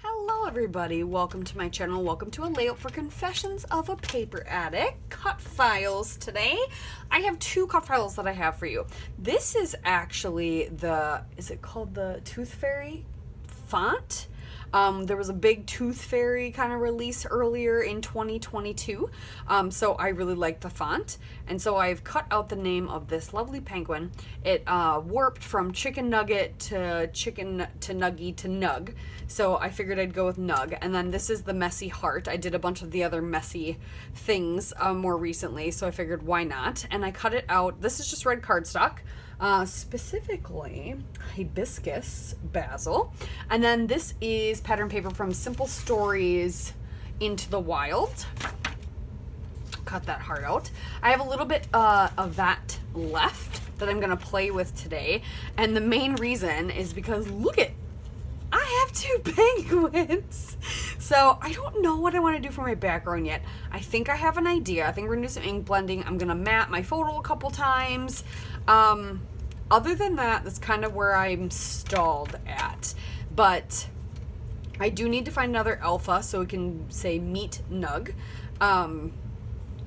Hello everybody, welcome to my channel. Welcome to a layout for Confessions of a Paper Addict cut files. Today I have two cut files that I have for you. This is actually is it called the Tooth Fairy font? There was a big Tooth Fairy kind of release earlier in 2022, so I really like the font, and so I've cut out the name of this lovely penguin. It warped from chicken nugget to chicken to nuggy to nug, so I figured I'd go with nug. And then this is the messy heart. I did a bunch of the other messy things more recently, so I figured why not, and I cut it out. This is just red cardstock. Specifically hibiscus basil, and then this is pattern paper from Simple Stories Into the Wild. Cut that heart out. I have a little bit of that left that I'm gonna play with today, and the main reason is because look at, I have two penguins. So I don't know what I want to do for my background yet. I think I have an idea. I think we're gonna do some ink blending. I'm gonna map my photo a couple times. Other than that, that's kind of where I'm stalled at. But I do need to find another alpha so we can say meet nug.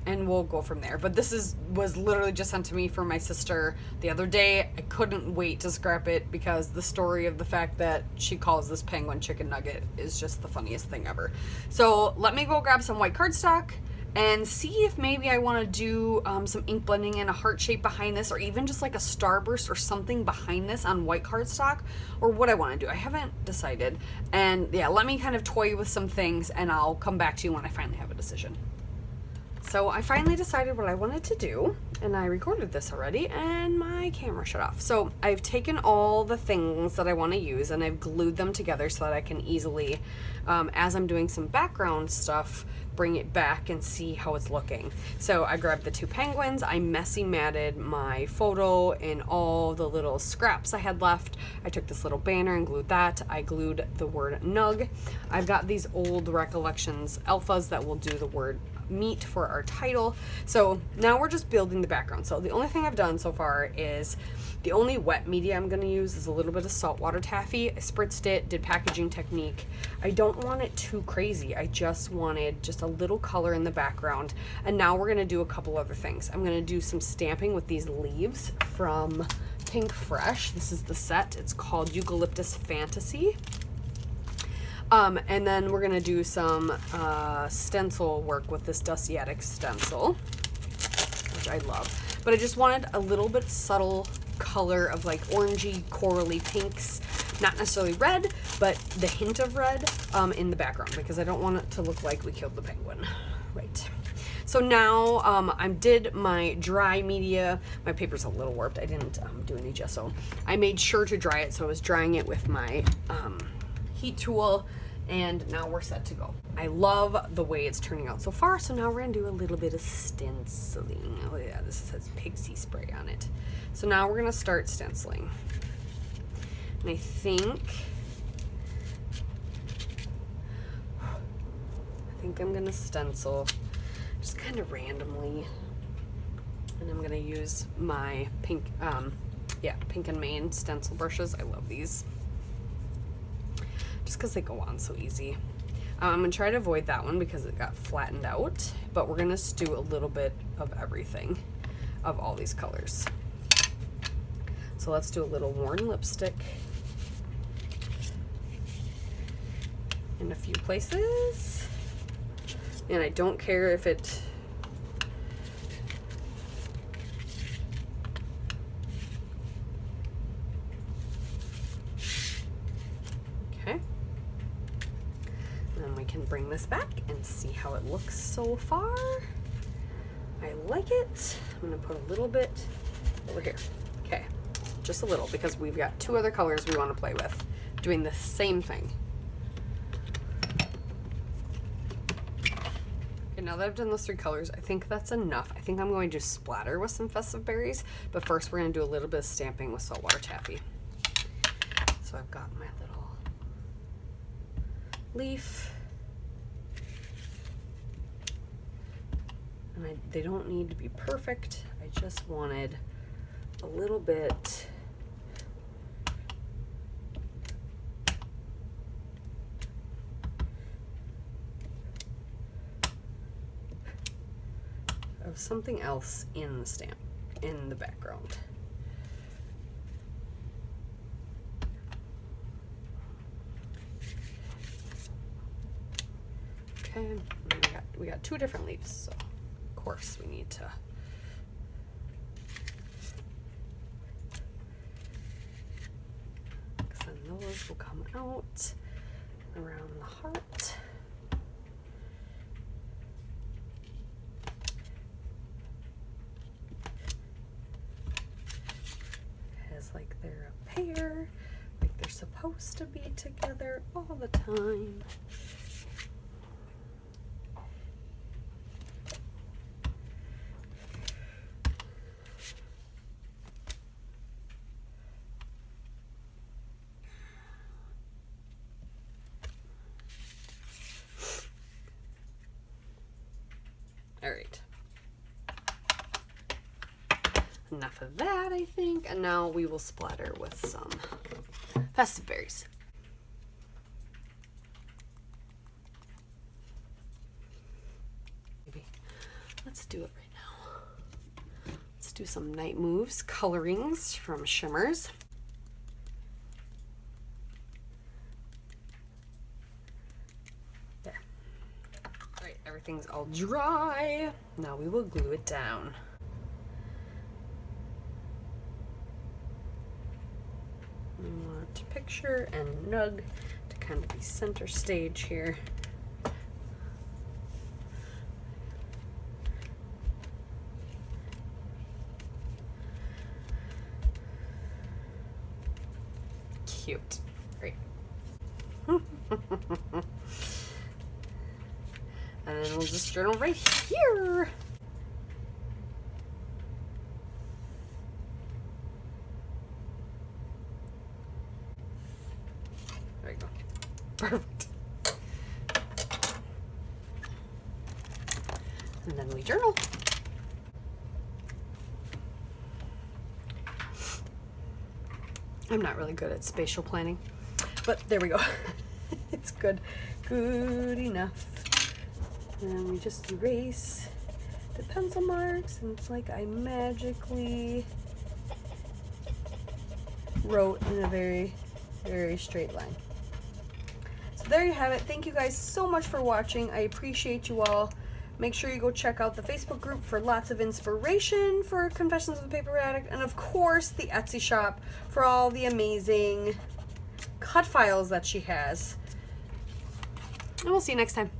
And we'll go from there. But this was literally just sent to me from my sister the other day. I couldn't wait to scrap it because the story of the fact that she calls this penguin chicken nugget is just the funniest thing ever. So let me go grab some white cardstock and see if maybe I want to do some ink blending and a heart shape behind this, or even just like a starburst or something behind this on white cardstock, or what I want to do. I haven't decided. And yeah, let me kind of toy with some things and I'll come back to you when I finally have a decision. So I finally decided what I wanted to do, and I recorded this already, and my camera shut off. So I've taken all the things that I want to use and I've glued them together so that I can easily, as I'm doing some background stuff, bring it back and see how it's looking. So I grabbed the two penguins, I messy matted my photo in all the little scraps I had left. I took this little banner and glued that. I glued the word nug. I've got these old Recollections alphas that will do the word meat for our title. So now we're just building the background. So the only thing I've done so far is, the only wet media I'm going to use is a little bit of saltwater taffy. I spritzed it, did packaging technique. I don't want it too crazy. I just wanted just a little color in the background. And now we're going to do a couple other things. I'm going to do some stamping with these leaves from Pink Fresh. This is the set. It's called Eucalyptus Fantasy. And then we're going to do some stencil work with this Dusty Attic stencil, which I love. But I just wanted a little bit subtle color of like orangey, corally pinks, not necessarily red, but the hint of red in the background, because I don't want it to look like we killed the penguin. Right. So now I did my dry media. My paper's a little warped. I didn't do any gesso. I made sure to dry it, so I was drying it with my heat tool, and now we're set to go. I love the way it's turning out so far, so now we're gonna do a little bit of stenciling. Oh yeah, this says pixie spray on it. So now we're gonna start stenciling. And I think I'm gonna stencil just kind of randomly. And I'm gonna use my pink and Maine stencil brushes. I love these, just because they go on so easy. I'm gonna try to avoid that one because it got flattened out, but we're gonna do a little bit of everything, of all these colors. So let's do a little worn lipstick in a few places. And I don't care if it, okay. And then we can bring this back and see how it looks so far. I like it. I'm gonna put a little bit over here. Okay, just a little, because we've got two other colors we want to play with, doing the same thing. Okay, now that I've done those three colors, I think that's enough. I think I'm going to splatter with some festive berries, but first we're going to do a little bit of stamping with saltwater taffy. So I've got my little leaf, and they don't need to be perfect. I just wanted a little bit of something else in the stamp, in the background. Okay, and we got 2 different leaves, so of course we need to those will come out around the heart. As like they're a pair, like they're supposed to be together all the time. All right. Enough of that, I think. And now we will splatter with some festive berries. Maybe. Let's do it right now. Let's do some Night Moves colorings from Shimmers. Everything's all dry. Now we will glue it down. We want Picture and Nug to kind of be center stage here. Cute. Great. And then we'll just journal right here. There you go. Perfect. And then we journal. I'm not really good at spatial planning, but there we go. It's good. Good enough. And we just erase the pencil marks, and it's like I magically wrote in a very, very straight line. So there you have it. Thank you guys so much for watching. I appreciate you all. Make sure you go check out the Facebook group for lots of inspiration for Confessions of a Paper Addict, and of course the Etsy shop for all the amazing cut files that she has. And we'll see you next time.